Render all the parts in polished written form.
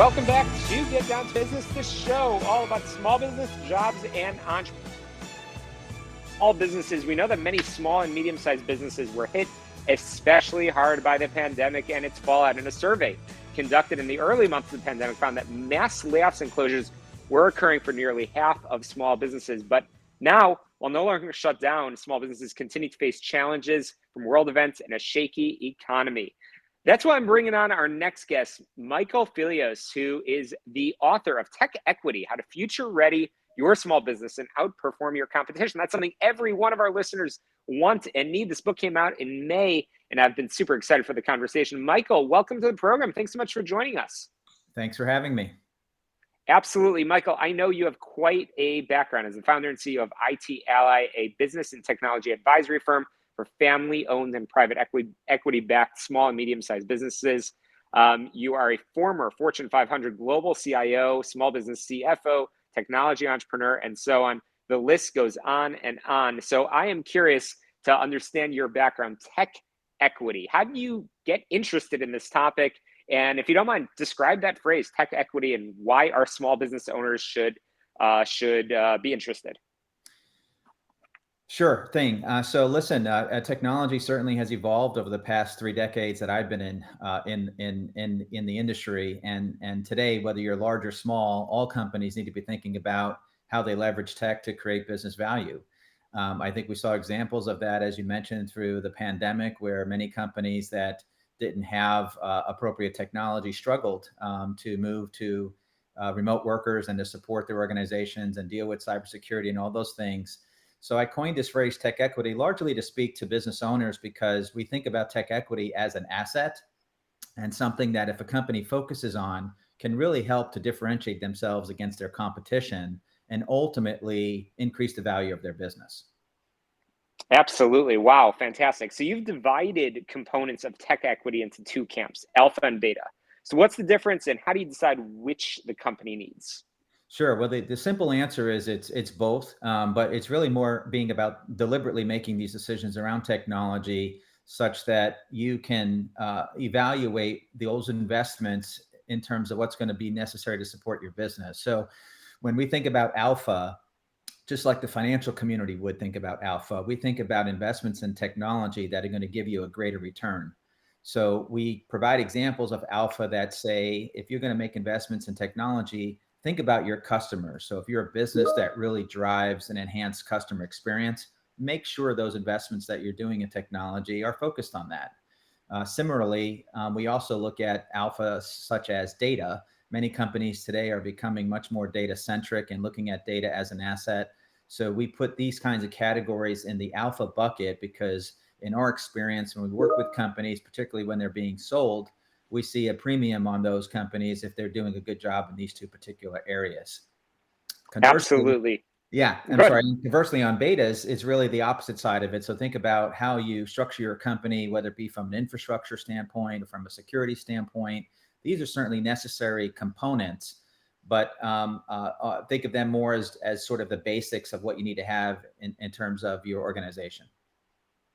Welcome back to Get Down to Business, the show all about small business, jobs, and entrepreneurs. All businesses, we know that many small and medium-sized businesses were hit especially hard by the pandemic and its fallout. In a survey conducted in the early months of the pandemic found that mass layoffs and closures were occurring for nearly half of small businesses. But now, while no longer shut down, small businesses continue to face challenges from world events and a shaky economy. That's why I'm bringing on our next guest, Michael Fillios, who is the author of Tech Equity, How to Future Ready Your Small Business and Outperform Your Competition. That's something every one of our listeners want and need. This book came out in May, and I've been super excited for the conversation. Michael, welcome to the program. Thanks so much for joining us. Thanks for having me. Absolutely. Michael, I know you have quite a background as the founder and CEO of IT Ally, a business and technology advisory firm for family-owned and private equity-backed small and medium-sized businesses. You are a former Fortune 500 global CIO, small business CFO, technology entrepreneur, and so on. The list goes on and on. So I am curious to understand your background, tech equity. How do you get interested in this topic? And if you don't mind, describe that phrase, tech equity, and why our small business owners should be interested. Sure thing. So listen, technology certainly has evolved over the past 3 decades that I've been in the industry. And today, whether you're large or small, all companies need to be thinking about how they leverage tech to create business value. I think we saw examples of that, as you mentioned, through the pandemic, where many companies that didn't have appropriate technology struggled to move to remote workers and to support their organizations and deal with cybersecurity and all those things. So I coined this phrase tech equity largely to speak to business owners because we think about tech equity as an asset and something that if a company focuses on can really help to differentiate themselves against their competition and ultimately increase the value of their business. Absolutely. Wow. Fantastic. So you've divided components of tech equity into 2 camps, alpha and beta. So what's the difference and how do you decide which the company needs? Sure. Well, the simple answer is it's both, but it's really more being about deliberately making these decisions around technology such that you can evaluate those investments in terms of what's going to be necessary to support your business. So when we think about alpha, just like the financial community would think about alpha, we think about investments in technology that are going to give you a greater return. So we provide examples of alpha that say, if you're going to make investments in technology, think about your customers. So if you're a business that really drives an enhanced customer experience, make sure those investments that you're doing in technology are focused on that. Similarly, we also look at alpha such as data. Many companies today are becoming much more data centric and looking at data as an asset. So we put these kinds of categories in the alpha bucket because in our experience, when we work with companies, particularly when they're being sold, we see a premium on those companies if they're doing a good job in these 2 particular areas. Conversely, Absolutely. yeah, conversely on betas, it's really the opposite side of it. So think about how you structure your company, whether it be from an infrastructure standpoint or from a security standpoint. These are certainly necessary components, but think of them more as sort of the basics of what you need to have in terms of your organization.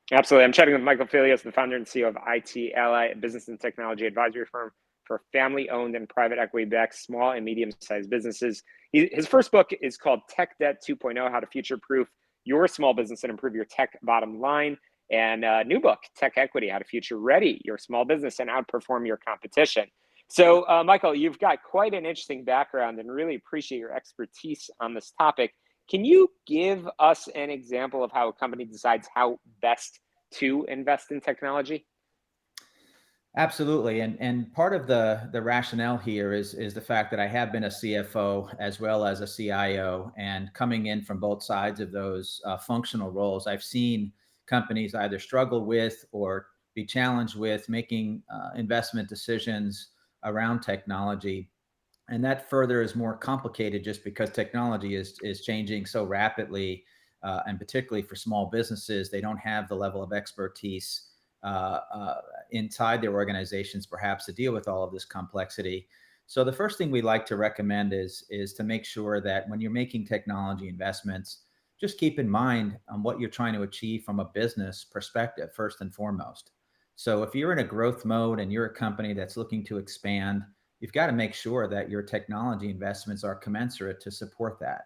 Absolutely. I'm chatting with Michael Fillios, the founder and CEO of IT Ally, a business and technology advisory firm for family-owned and private equity-backed small and medium-sized businesses. His first book is called Tech Debt 2.0, How to Future-Proof Your Small Business and Improve Your Tech Bottom Line. And a new book, Tech Equity, How to Future-Ready Your Small Business and Outperform Your Competition. So, Michael, you've got quite an interesting background and really appreciate your expertise on this topic. Can you give us an example of how a company decides how best to invest in technology? Absolutely. And part of the rationale here is the fact that I have been a CFO as well as a CIO, and coming in from both sides of those functional roles, I've seen companies either struggle with or be challenged with making investment decisions around technology. And that further is more complicated just because technology is changing so rapidly. And particularly for small businesses, they don't have the level of expertise inside their organizations, perhaps, to deal with all of this complexity. So the first thing we like to recommend is to make sure that when you're making technology investments, just keep in mind what you're trying to achieve from a business perspective, first and foremost. So if you're in a growth mode and you're a company that's looking to expand, you've got to make sure that your technology investments are commensurate to support that.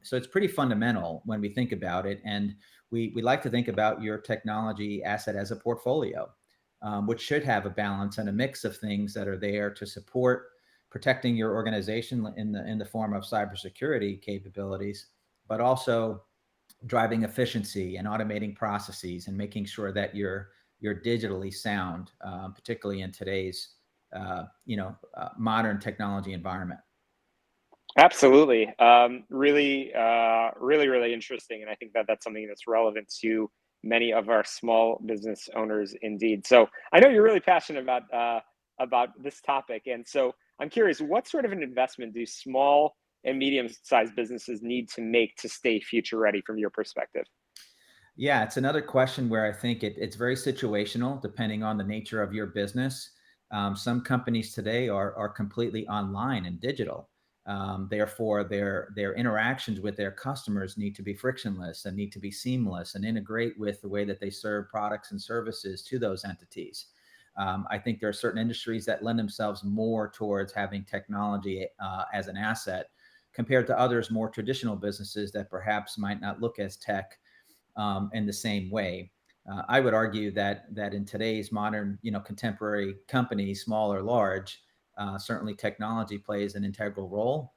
So it's pretty fundamental when we think about it. And we like to think about your technology asset as a portfolio, which should have a balance and a mix of things that are there to support protecting your organization in the form of cybersecurity capabilities, but also driving efficiency and automating processes and making sure that you're digitally sound, particularly in today's modern technology environment. Absolutely. Really interesting. And I think that that's something that's relevant to many of our small business owners indeed. So I know you're really passionate about this topic. And so I'm curious, what sort of an investment do small and medium-sized businesses need to make to stay future ready from your perspective? Yeah, it's another question where I think it's very situational depending on the nature of your business. Some companies today are completely online and digital. Therefore, their interactions with their customers need to be frictionless and need to be seamless and integrate with the way that they serve products and services to those entities. I think there are certain industries that lend themselves more towards having technology as an asset compared to others, more traditional businesses that perhaps might not look as tech in the same way. I would argue that in today's modern, contemporary companies, small or large, certainly technology plays an integral role.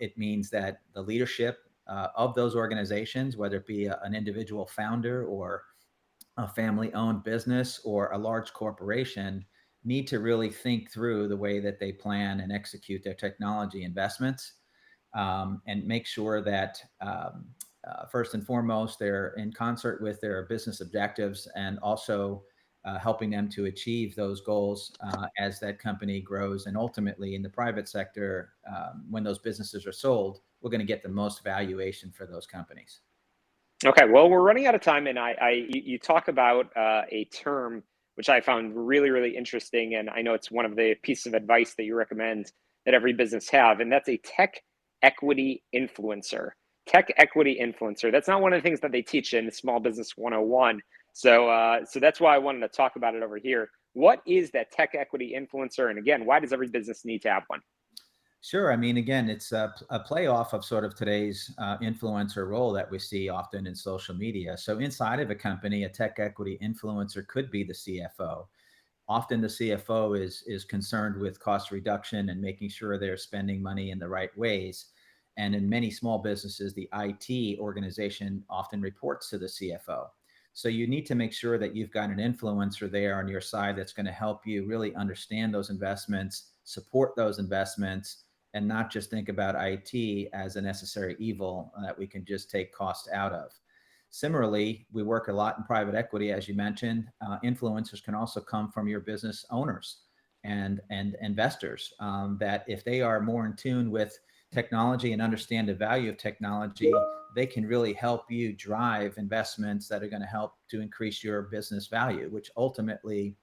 It means that the leadership of those organizations, whether it be an individual founder or a family-owned business or a large corporation, need to really think through the way that they plan and execute their technology investments, and make sure that first and foremost, they're in concert with their business objectives and also helping them to achieve those goals as that company grows. And ultimately, in the private sector, when those businesses are sold, we're going to get the most valuation for those companies. Okay, well, we're running out of time, and you talk about a term which I found really interesting, and I know it's one of the pieces of advice that you recommend that every business have, and that's a tech equity influencer. Tech equity influencer. That's not one of the things that they teach in Small Business 101. So that's why I wanted to talk about it over here. What is that tech equity influencer, and again, why does every business need to have one? Sure. I mean, again, it's a play off of sort of today's influencer role that we see often in social media. So inside of a company, a tech equity influencer could be the CFO. Often the CFO is concerned with cost reduction and making sure they're spending money in the right ways. And in many small businesses, the IT organization often reports to the CFO. So you need to make sure that you've got an influencer there on your side that's going to help you really understand those investments, support those investments, and not just think about IT as a necessary evil that we can just take cost out of. Similarly, we work a lot in private equity, as you mentioned. Influencers can also come from your business owners and investors, that if they are more in tune with technology and understand the value of technology, they can really help you drive investments that are going to help to increase your business value, which ultimately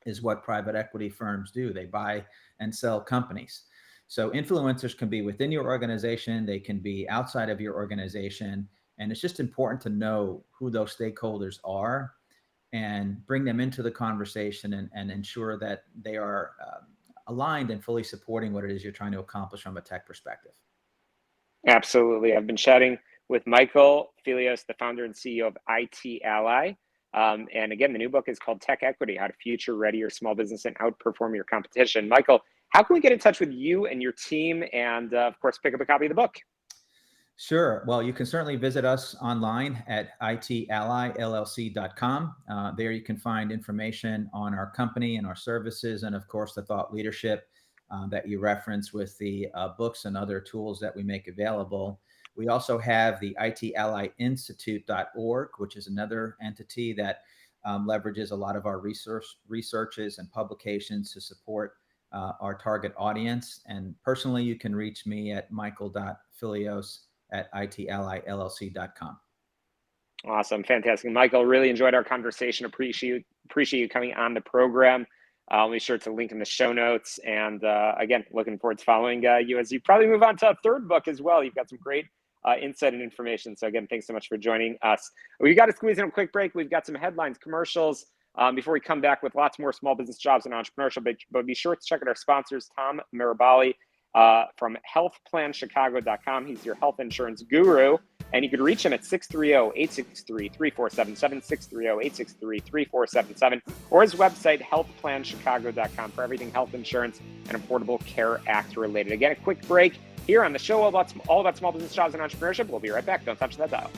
is what private equity firms do. They buy and sell companies. So influencers can be within your organization, they can be outside of your organization, and it's just important to know who those stakeholders are and bring them into the conversation and ensure that they are aligned and fully supporting what it is you're trying to accomplish from a tech perspective. Absolutely. I've been chatting with Michael Fillios, the founder and CEO of IT Ally. And again, the new book is called Tech Equity: How to Future Ready Your Small Business and Outperform Your Competition. Michael, how can we get in touch with you and your team and, of course, pick up a copy of the book? Sure. Well, you can certainly visit us online at itallyllc.com. There you can find information on our company and our services, and of course, the thought leadership that you reference with the books and other tools that we make available. We also have the itallyinstitute.org, which is another entity that leverages a lot of our researches and publications to support our target audience. And personally, you can reach me at michael.fillios@itallyllc.com. Awesome. Fantastic. Michael, really enjoyed our conversation. Appreciate you coming on the program. I'll be sure to link in the show notes. And again, looking forward to following you as you probably move on to a third book as well. You've got some great insight and information. So again, thanks so much for joining us. We got to squeeze in a quick break. We've got some headlines, commercials, before we come back with lots more small business, jobs, and entrepreneurship. But be sure to check out our sponsors, Tom Mirabali from healthplanchicago.com. He's your health insurance guru. And you could reach him at 630-863-3477, 630-863-3477, or his website, healthplanchicago.com, for everything health insurance and Affordable Care Act related. Again, a quick break here on the show all about small business, jobs, and entrepreneurship. We'll be right back. Don't touch that dial.